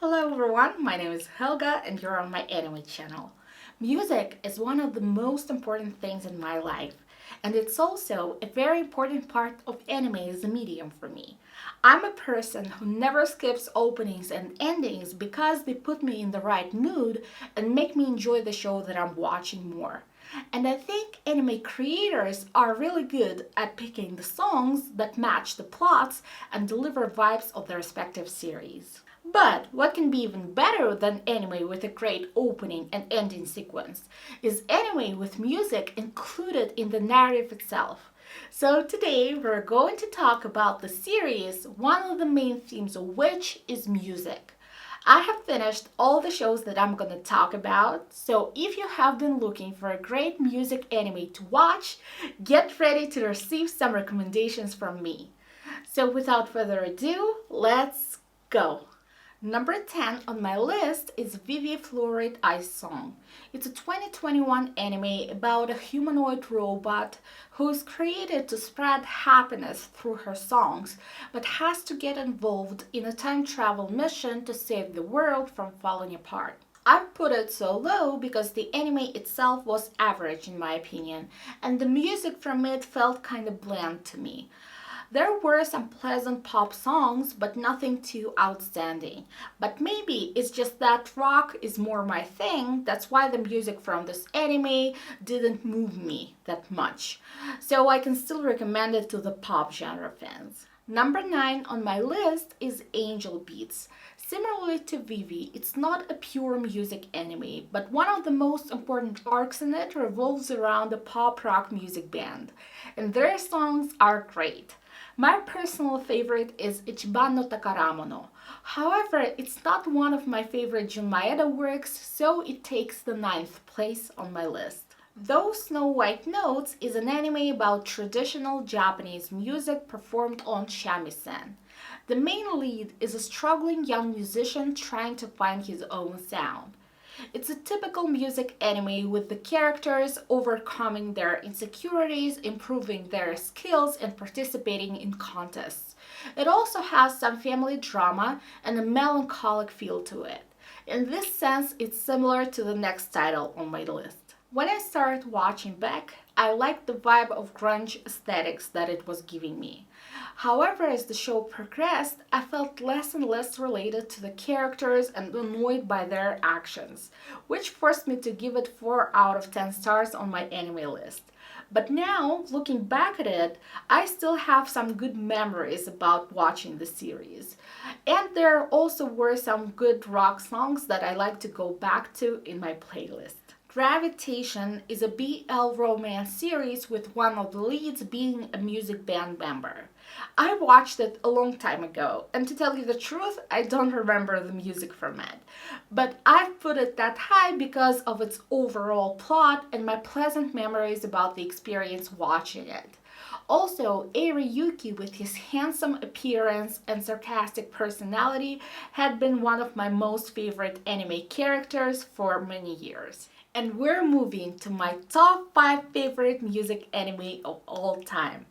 Hello everyone, my name is Helga and you're on my anime channel. Music is one of the most important things in my life, and it's also a very important part of anime as a medium for me. I'm a person who never skips openings and endings because they put me in the right mood and make me enjoy the show that I'm watching more. And I think anime creators are really good at picking the songs that match the plots and deliver vibes of their respective series. But what can be even better than anime with a great opening and ending sequence is anime with music included in the narrative itself. So today we're going to talk about the series, one of the main themes of which is music. I have finished all the shows that I'm gonna talk about, so if you have been looking for a great music anime to watch, get ready to receive some recommendations from me. So without further ado, let's go! Number 10 on my list is Vivy Fluorite Ice Song. It's a 2021 anime about a humanoid robot who is created to spread happiness through her songs, but has to get involved in a time travel mission to save the world from falling apart. I've put it so low because the anime itself was average in my opinion, and the music from it felt kind of bland to me. There were some pleasant pop songs, but nothing too outstanding. But maybe it's just that rock is more my thing, that's why the music from this anime didn't move me that much. So I can still recommend it to the pop genre fans. Number 9 on my list is Angel Beats. Similarly to Vivy, it's not a pure music anime, but one of the most important arcs in it revolves around a pop rock music band, and their songs are great. My personal favorite is Ichiban no Takaramono. However, it's not one of my favorite Jun Maeda works, so it takes the 9th place on my list. Those Snow White Notes is an anime about traditional Japanese music performed on shamisen. The main lead is a struggling young musician trying to find his own sound. It's a typical music anime with the characters overcoming their insecurities, improving their skills, and participating in contests. It also has some family drama and a melancholic feel to it. In this sense, it's similar to the next title on my list. When I started watching Beck, I liked the vibe of grunge aesthetics that it was giving me. However, as the show progressed, I felt less and less related to the characters and annoyed by their actions, which forced me to give it 4 out of 10 stars on my anime list. But now, looking back at it, I still have some good memories about watching the series. And there also were some good rock songs that I like to go back to in my playlist. Gravitation is a BL romance series with one of the leads being a music band member. I watched it a long time ago, and to tell you the truth, I don't remember the music from it. But I've put it that high because of its overall plot and my pleasant memories about the experience watching it. Also, Eri Yuki, with his handsome appearance and sarcastic personality, had been one of my most favorite anime characters for many years. And we're moving to my top 5 favorite music anime of all time.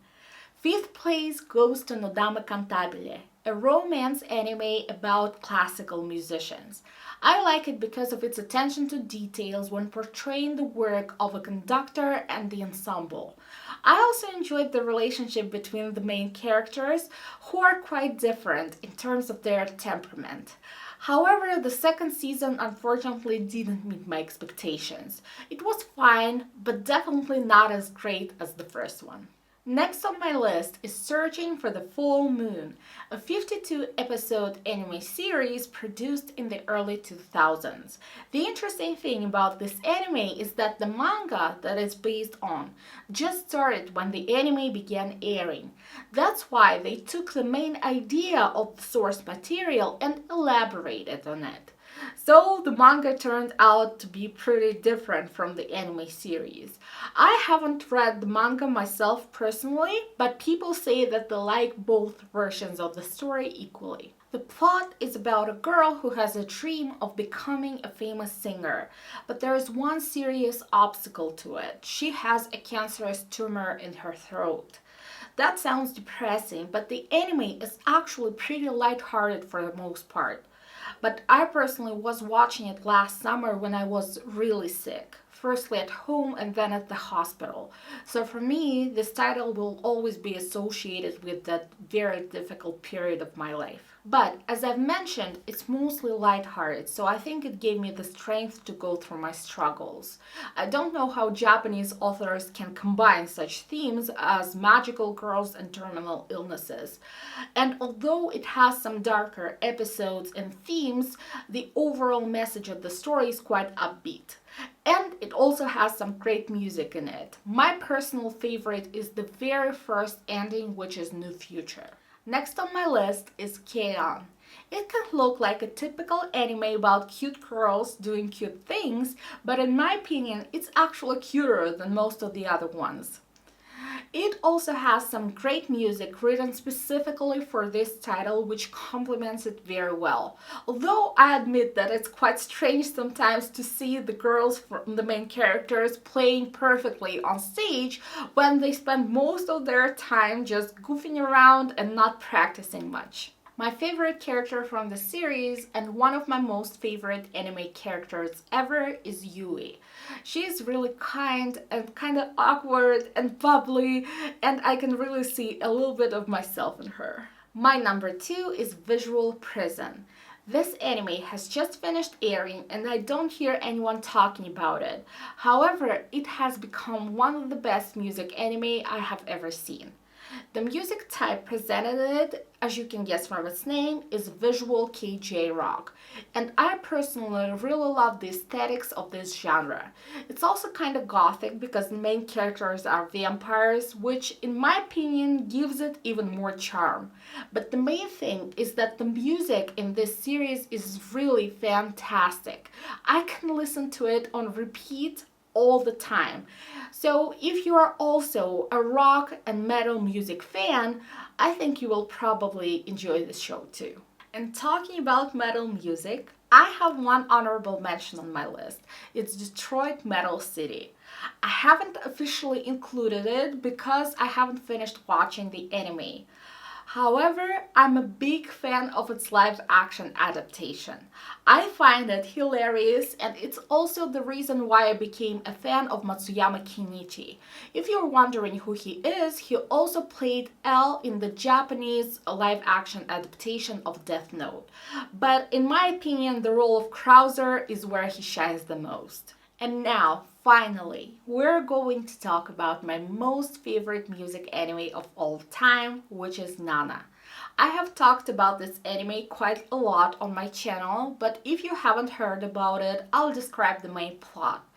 5th place goes to Nodame Cantabile, a romance anime about classical musicians. I like it because of its attention to details when portraying the work of a conductor and the ensemble. I also enjoyed the relationship between the main characters, who are quite different in terms of their temperament. However, the second season unfortunately didn't meet my expectations. It was fine, but definitely not as great as the first one. Next on my list is Searching for the Full Moon, a 52-episode anime series produced in the early 2000s. The interesting thing about this anime is that the manga that it's based on just started when the anime began airing. That's why they took the main idea of the source material and elaborated on it. So the manga turned out to be pretty different from the anime series. I haven't read the manga myself personally, but people say that they like both versions of the story equally. The plot is about a girl who has a dream of becoming a famous singer, but there is one serious obstacle to it. She has a cancerous tumor in her throat. That sounds depressing, but the anime is actually pretty lighthearted for the most part. but I personally was watching it last summer when I was really sick. Firstly at home and then at the hospital. So for me, this title will always be associated with that very difficult period of my life. But as I've mentioned, it's mostly lighthearted, so I think it gave me the strength to go through my struggles. I don't know how Japanese authors can combine such themes as magical girls and terminal illnesses. And although it has some darker episodes and themes, the overall message of the story is quite upbeat. And it also has some great music in it. My personal favorite is the very first ending, which is New Future. Next on my list is K-On! It can look like a typical anime about cute girls doing cute things, but in my opinion, it's actually cuter than most of the other ones. It also has some great music written specifically for this title, which complements it very well. Although I admit that it's quite strange sometimes to see the girls from the main characters playing perfectly on stage when they spend most of their time just goofing around and not practicing much. My favorite character from the series and one of my most favorite anime characters ever is Yui. She is really kind and kind of awkward and bubbly, and I can really see a little bit of myself in her. My number 2 is Visual Prison. This anime has just finished airing and I don't hear anyone talking about it. However, it has become one of the best music anime I have ever seen. The music type presented in it, as you can guess from its name, is visual KJ rock, and I personally really love the aesthetics of this genre. It's also kind of gothic because the main characters are vampires, which in my opinion gives it even more charm. But the main thing is that the music in this series is really fantastic. I can listen to it on repeat all the time. So if you are also a rock and metal music fan, I think you will probably enjoy this show too. And talking about metal music, I have one honorable mention on my list. It's Detroit Metal City. I haven't officially included it because I haven't finished watching the anime. However, I'm a big fan of its live-action adaptation. I find it hilarious, and it's also the reason why I became a fan of Matsuyama Kenichi. If you're wondering who he is, he also played L in the Japanese live-action adaptation of Death Note. But in my opinion, the role of Krauser is where he shines the most. And now, finally, we're going to talk about my most favorite music anime of all time, which is Nana. I have talked about this anime quite a lot on my channel, but if you haven't heard about it, I'll describe the main plot.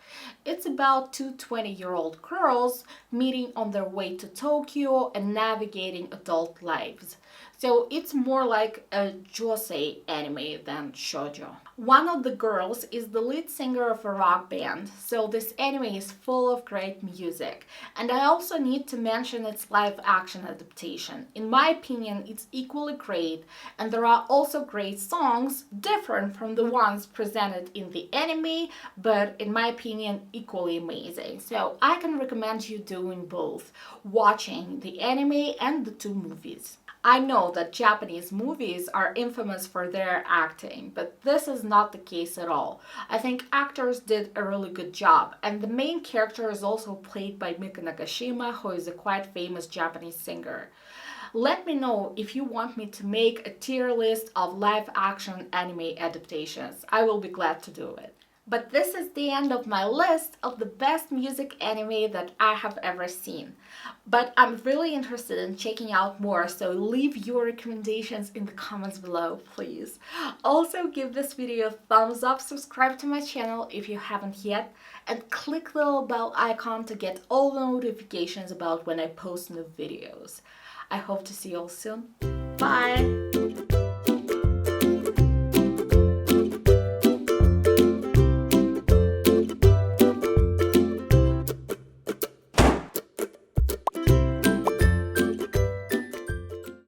It's about two 20-year-old girls meeting on their way to Tokyo and navigating adult lives. So it's more like a josei anime than shoujo. One of the girls is the lead singer of a rock band, so this anime is full of great music. And I also need to mention its live-action adaptation. In my opinion, it's equally great, and there are also great songs, different from the ones presented in the anime, but in my opinion, equally amazing. So I can recommend you doing both, watching the anime and the two movies. I know that Japanese movies are infamous for their acting, but this is not the case at all. I think actors did a really good job, and the main character is also played by Mika Nagashima, who is a quite famous Japanese singer. Let me know if you want me to make a tier list of live-action anime adaptations. I will be glad to do it. But this is the end of my list of the best music anime that I have ever seen. But I'm really interested in checking out more, so leave your recommendations in the comments below, please. Also, give this video a thumbs up, subscribe to my channel if you haven't yet, and click the little bell icon to get all the notifications about when I post new videos. I hope to see you all soon. Bye!